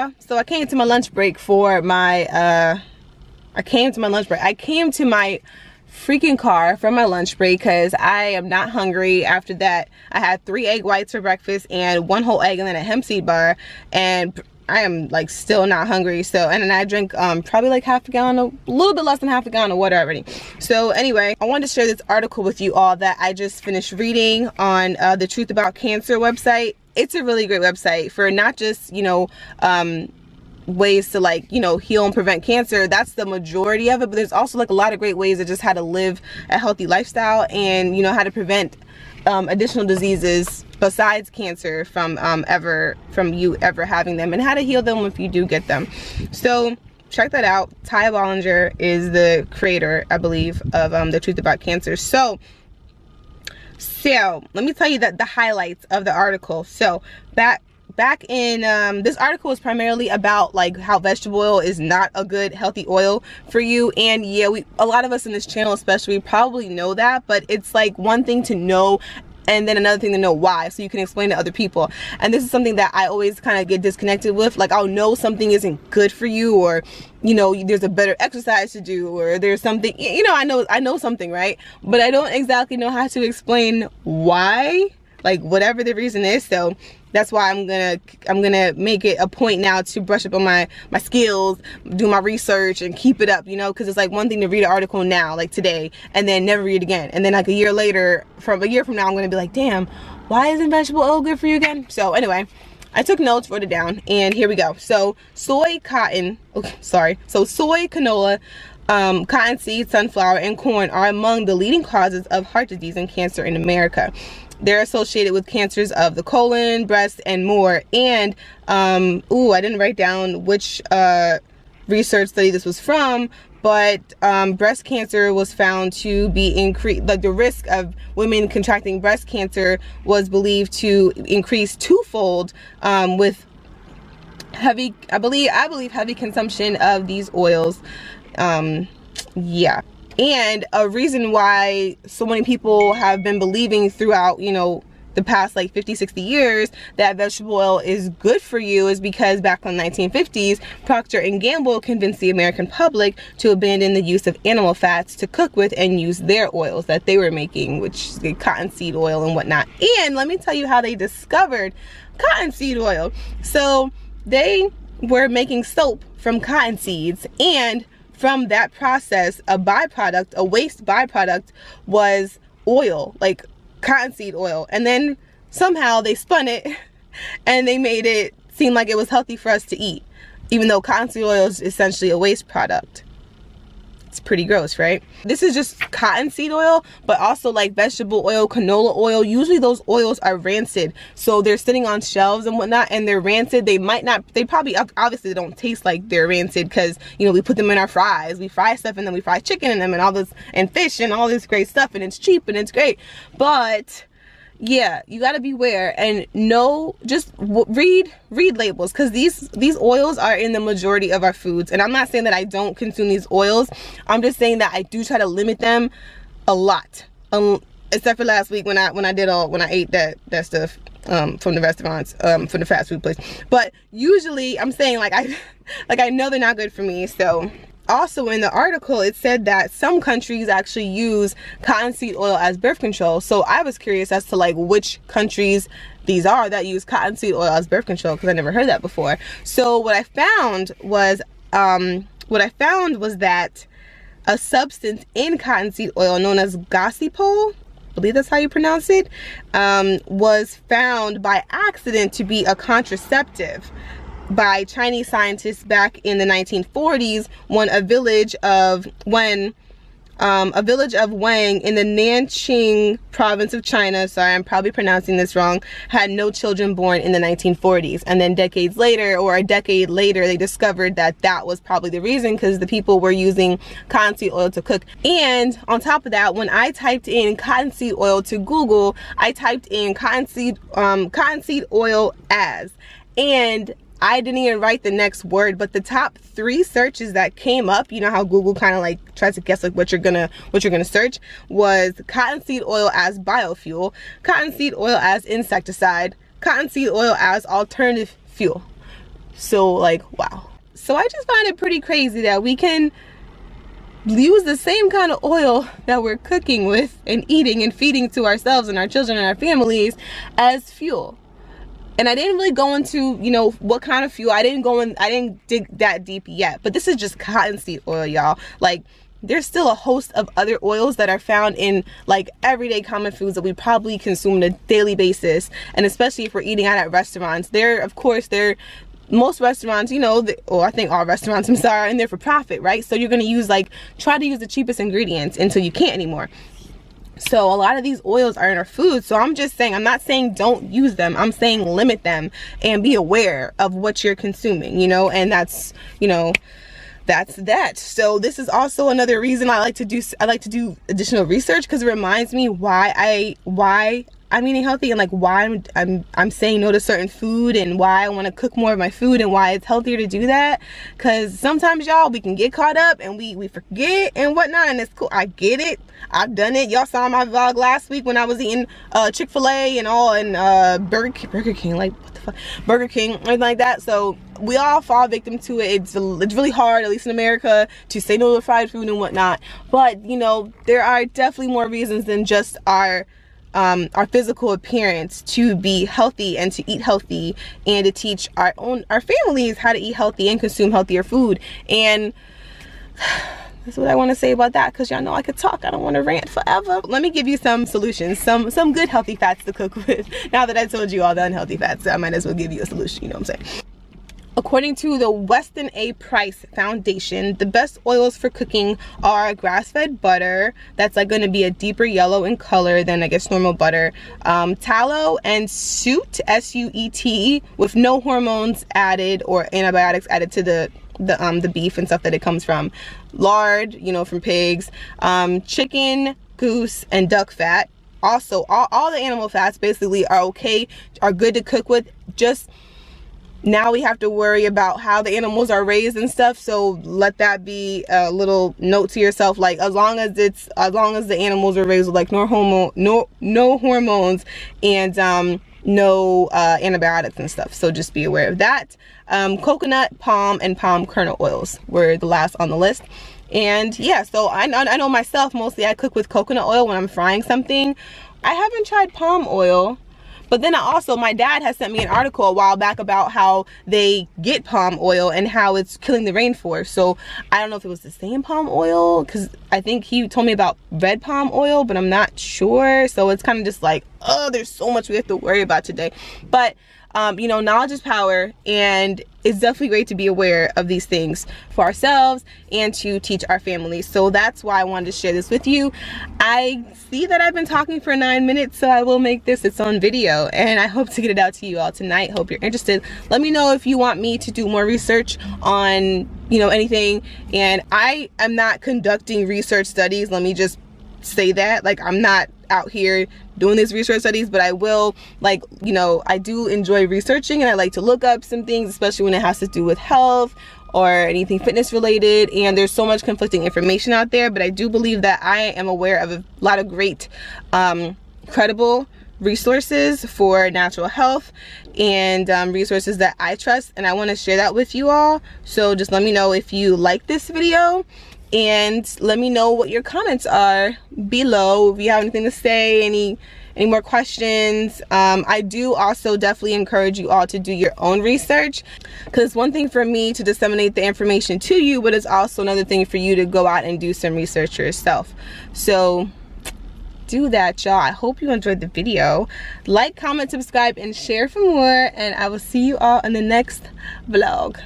y'all. So I came to my lunch break for my I came to my freaking car for my lunch break because I am not hungry. After that, I had 3 egg whites for breakfast and 1 whole egg and then a hemp seed bar, and I am like still not hungry. So, and then I drank probably like half a gallon, a little bit less than half a gallon of water already. So anyway, I wanted to share this article with you all that I just finished reading on the Truth About Cancer website. It's a really great website for not just, you know, ways to, like, you know, heal and prevent cancer. That's the majority of it, but there's also like a lot of great ways of just how to live a healthy lifestyle and, you know, how to prevent additional diseases besides cancer from you ever having them, and how to heal them if you do get them. So check that out. Ty Bollinger is the creator, I believe, of the Truth About Cancer. So let me tell you that the highlights of the article. So back in this article is primarily about like how vegetable oil is not a good healthy oil for you. And yeah, a lot of us in this channel especially probably know that, but it's like one thing to know and then another thing to know why, so you can explain to other people. And this is something that I always kind of get disconnected with. Like, I'll know something isn't good for you, or, you know, there's a better exercise to do, or there's something, you know, I know something, right? But I don't exactly know how to explain why, like whatever the reason is. So that's why I'm gonna make it a point now to brush up on my skills, do my research, and keep it up, you know, because it's like one thing to read an article now, like today, and then never read it again, and then like a year from now, I'm gonna be like, damn, why isn't vegetable oil good for you again? So anyway, I took notes, wrote it down, and here we go. So soy, canola, cottonseed, sunflower, and corn are among the leading causes of heart disease and cancer in America. They're associated with cancers of the colon, breast, and more. And I didn't write down which research study this was from, but breast cancer was found to be increased. Like, the risk of women contracting breast cancer was believed to increase twofold with heavy, I believe heavy consumption of these oils. Yeah. And a reason why so many people have been believing throughout, you know, the past like 50-60 years that vegetable oil is good for you is because back in the 1950s, Procter & Gamble convinced the American public to abandon the use of animal fats to cook with and use their oils that they were making, which is cottonseed oil and whatnot. And let me tell you how they discovered cottonseed oil. So they were making soap from cotton seeds, and from that process, a waste byproduct was oil, like cottonseed oil. And then somehow they spun it and they made it seem like it was healthy for us to eat, even though cottonseed oil is essentially a waste product. It's pretty gross, right? This is just cottonseed oil, but also like vegetable oil, canola oil. Usually those oils are rancid, so they're sitting on shelves and whatnot, and they're rancid. They probably obviously don't taste like they're rancid because, you know, we put them in our fries. We fry stuff and then we fry chicken in them and all this, and fish and all this great stuff, and it's cheap and it's great. But yeah, you got to beware and know, just read labels, because these oils are in the majority of our foods. And I'm not saying that I don't consume these oils. I'm just saying that I do try to limit them a lot, except for last week when I ate that stuff from the restaurants, from the fast food place. But usually I'm saying like I know they're not good for me. So also in the article, it said that some countries actually use cottonseed oil as birth control. So I was curious as to like which countries these are that use cottonseed oil as birth control, because I never heard that before. So what I found was that a substance in cottonseed oil known as gossypol, I believe that's how you pronounce it, was found by accident to be a contraceptive by Chinese scientists back in the 1940s when a village of Wang in the Nanqing province of China, sorry, I'm probably pronouncing this wrong, had no children born in the 1940s. And then decades later, or a decade later, they discovered that that was probably the reason, because the people were using cottonseed oil to cook. And on top of that, when I typed in cottonseed oil to Google, I typed in cottonseed oil as, and I didn't even write the next word, but the top 3 searches that came up, you know how Google kind of like tries to guess like what you're gonna search, was cottonseed oil as biofuel, cottonseed oil as insecticide, cottonseed oil as alternative fuel. So like, wow. So I just find it pretty crazy that we can use the same kind of oil that we're cooking with and eating and feeding to ourselves and our children and our families as fuel. And I didn't really go into, you know, what kind of fuel. I didn't dig that deep yet. But this is just cottonseed oil, y'all. Like, there's still a host of other oils that are found in like everyday common foods that we probably consume on a daily basis. And especially if we're eating out at restaurants. Most restaurants, you know, I think all restaurants, I'm sorry, are in there for profit, right? So you're going to use try to use the cheapest ingredients until you can't anymore. So a lot of these oils are in our food. So I'm just saying, I'm not saying don't use them. I'm saying limit them and be aware of what you're consuming, you know, and that's, you know, that's that. So this is also another reason I like to do additional research, because it reminds me why I'm eating healthy and like why I'm saying no to certain food and why I want to cook more of my food and why it's healthier to do that. Because sometimes, y'all, we can get caught up and we forget and whatnot, and it's cool. I get it. I've done it. Y'all saw my vlog last week when I was eating Chick-fil-A and all, and Burger King, like what the fuck, Burger King, anything like that. So we all fall victim to it. It's really hard, at least in America, to say no to fried food and whatnot. But you know, there are definitely more reasons than just our physical appearance to be healthy and to eat healthy, and to teach our families how to eat healthy and consume healthier food. And that's what I want to say about that, because y'all know I could talk. I don't want to rant forever. Let me give you some solutions, some good healthy fats to cook with. Now that I told you all the unhealthy fats, I might as well give you a solution, you know what I'm saying? According to the Weston A. Price Foundation, the best oils for cooking are grass-fed butter, that's like going to be a deeper yellow in color than I guess normal butter, tallow, and suet, S-U-E-T, with no hormones added or antibiotics added to the beef and stuff that it comes from, lard, you know, from pigs, chicken, goose, and duck fat. Also, all the animal fats basically are good to cook with. Just now we have to worry about how the animals are raised and stuff, so let that be a little note to yourself. Like, as long as the animals are raised with like no hormones and no antibiotics and stuff, so just be aware of that. Coconut, palm, and palm kernel oils were the last on the list. And yeah, so I know myself, mostly I cook with coconut oil when I'm frying something. I haven't tried palm oil. But then my dad has sent me an article a while back about how they get palm oil and how it's killing the rainforest. So I don't know if it was the same palm oil, because I think he told me about red palm oil, but I'm not sure. So it's kind of just like, oh, there's so much we have to worry about today. But you know, knowledge is power, and it's definitely great to be aware of these things for ourselves and to teach our families. So that's why I wanted to share this with you. I see that I've been talking for 9 minutes, so I will make this its own video, and I hope to get it out to you all tonight. Hope you're interested. Let me know if you want me to do more research on, you know, anything. And I am not conducting research studies. Let me just say that. Like, I'm not out here doing these research studies, but I will, like, you know, I do enjoy researching, and I like to look up some things, especially when it has to do with health or anything fitness related. And there's so much conflicting information out there, but I do believe that I am aware of a lot of great credible resources for natural health and resources that I trust, and I want to share that with you all. So just let me know if you like this video, and let me know what your comments are below. If you have anything to say, any more questions. I do also definitely encourage you all to do your own research, because it's one thing for me to disseminate the information to you, but it's also another thing for you to go out and do some research yourself. So do that, y'all. I hope you enjoyed the video. Like, comment, subscribe, and share for more, and I will see you all in the next vlog.